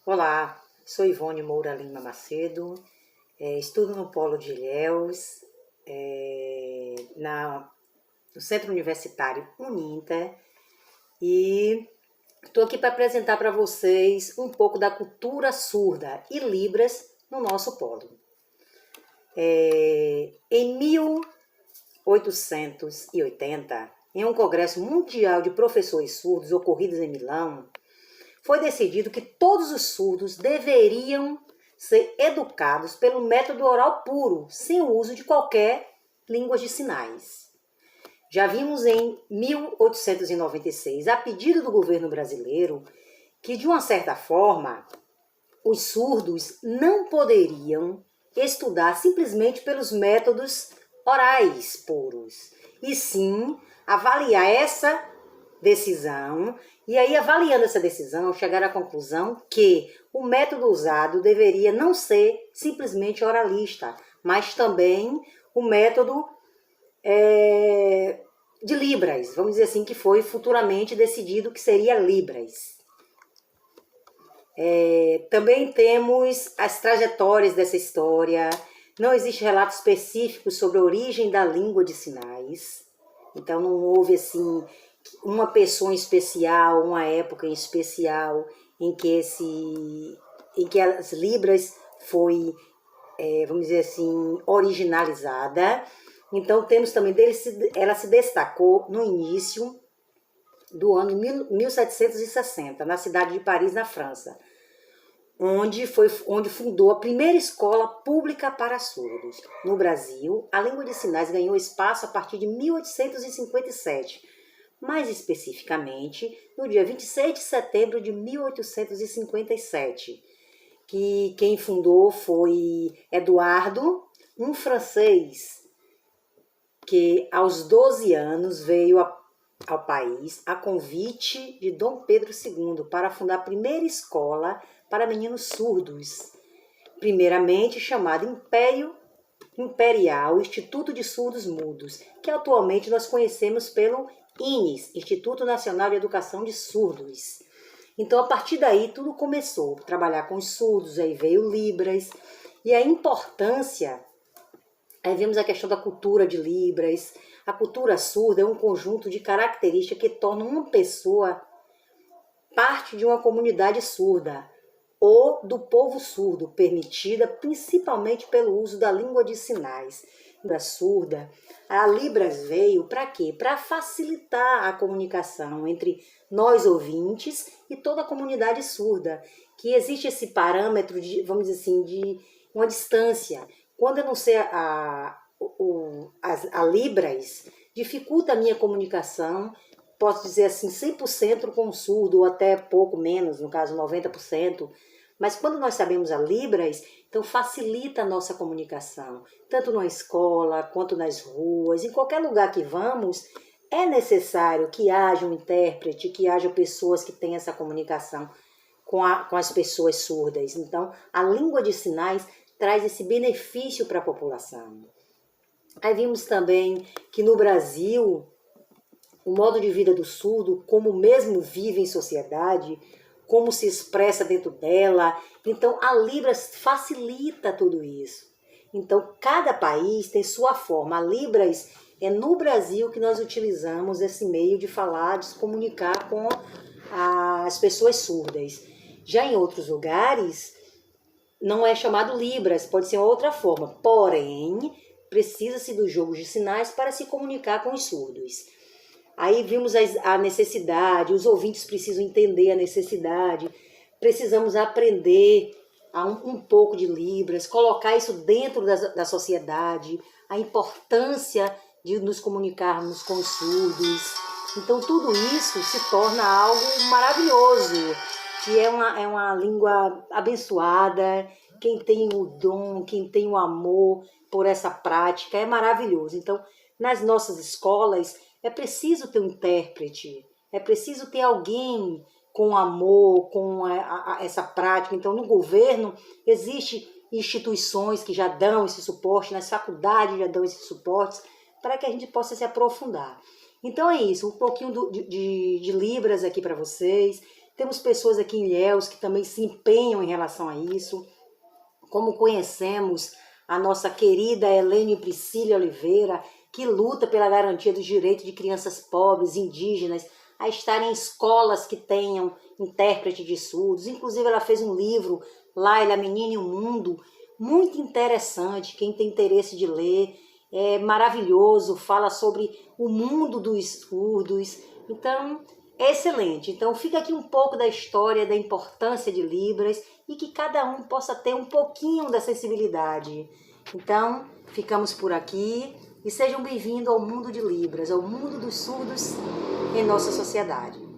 Olá, sou Ivone Moura Lima Macedo, estudo no Polo de Ilhéus, no Centro Universitário Uninter, e estou aqui para apresentar para vocês um pouco da cultura surda e Libras no nosso polo. Em 1880, em um congresso mundial de professores surdos ocorrido em Milão, foi decidido que todos os surdos deveriam ser educados pelo método oral puro, sem o uso de qualquer língua de sinais. Já vimos em 1896, a pedido do governo brasileiro, que de uma certa forma os surdos não poderiam estudar simplesmente pelos métodos orais puros, e sim avaliar essa decisão, e aí avaliando essa decisão, chegar à conclusão que o método usado deveria não ser simplesmente oralista, mas também o método de Libras, vamos dizer assim, que foi futuramente decidido que seria Libras. Também temos as trajetórias dessa história, não existe relato específico sobre a origem da língua de sinais, então não houve assim uma pessoa em especial, uma época em especial em que as Libras foi, vamos dizer assim, originalizada. Então temos também ela se destacou no início do ano 1760, na cidade de Paris, na França, onde fundou a primeira escola pública para surdos. No Brasil, a língua de sinais ganhou espaço a partir de 1857, mais especificamente no dia 26 de setembro de 1857, que quem fundou foi Eduardo, um francês que aos 12 anos veio ao país a convite de Dom Pedro II para fundar a primeira escola para meninos surdos, primeiramente chamada Imperial Instituto de Surdos Mudos, que atualmente nós conhecemos pelo INES, Instituto Nacional de Educação de Surdos. Então, a partir daí, tudo começou a trabalhar com os surdos, aí veio Libras, e a importância, aí vemos a questão da cultura de Libras. A cultura surda é um conjunto de características que tornam uma pessoa parte de uma comunidade surda, ou do povo surdo, permitida principalmente pelo uso da língua de sinais. Da surda, a Libras veio para quê? Para facilitar a comunicação entre nós ouvintes e toda a comunidade surda, que existe esse parâmetro de, vamos dizer assim, de uma distância. Quando eu não sei a Libras, dificulta a minha comunicação, posso dizer assim, 100% com o surdo, ou até pouco menos, no caso 90%, mas quando nós sabemos a Libras, então facilita a nossa comunicação, tanto na escola, quanto nas ruas, em qualquer lugar que vamos, é necessário que haja um intérprete, que haja pessoas que tenham essa comunicação com as pessoas surdas. Então, a língua de sinais traz esse benefício para a população. Aí vimos também que no Brasil, o modo de vida do surdo, como mesmo vive em sociedade, como se expressa dentro dela. Então, a Libras facilita tudo isso. Então, cada país tem sua forma. A Libras é no Brasil que nós utilizamos esse meio de falar, de se comunicar com as pessoas surdas. Já em outros lugares, não é chamado Libras, pode ser outra forma. Porém, precisa-se dos jogos de sinais para se comunicar com os surdos. Aí vimos a necessidade, os ouvintes precisam entender a necessidade, precisamos aprender um pouco de Libras, colocar isso dentro da sociedade, a importância de nos comunicarmos com os surdos. Então tudo isso se torna algo maravilhoso, que é uma língua abençoada. Quem tem o dom, quem tem o amor por essa prática, é maravilhoso. Então, nas nossas escolas, é preciso ter um intérprete, é preciso ter alguém com amor, com essa prática. Então, no governo, existem instituições que já dão esse suporte, nas faculdades já dão esses suportes, para que a gente possa se aprofundar. Então é isso, um pouquinho de Libras aqui para vocês. Temos pessoas aqui em Ilhéus que também se empenham em relação a isso, como conhecemos a nossa querida Helene Priscila Oliveira, que luta pela garantia dos direitos de crianças pobres, indígenas, a estarem em escolas que tenham intérprete de surdos. Inclusive ela fez um livro, Laila, a Menina e o Mundo, muito interessante, quem tem interesse de ler, é maravilhoso, fala sobre o mundo dos surdos, então é excelente. Então fica aqui um pouco da história, da importância de Libras e que cada um possa ter um pouquinho da sensibilidade. Então ficamos por aqui e sejam bem-vindos ao mundo de Libras, ao mundo dos surdos em nossa sociedade.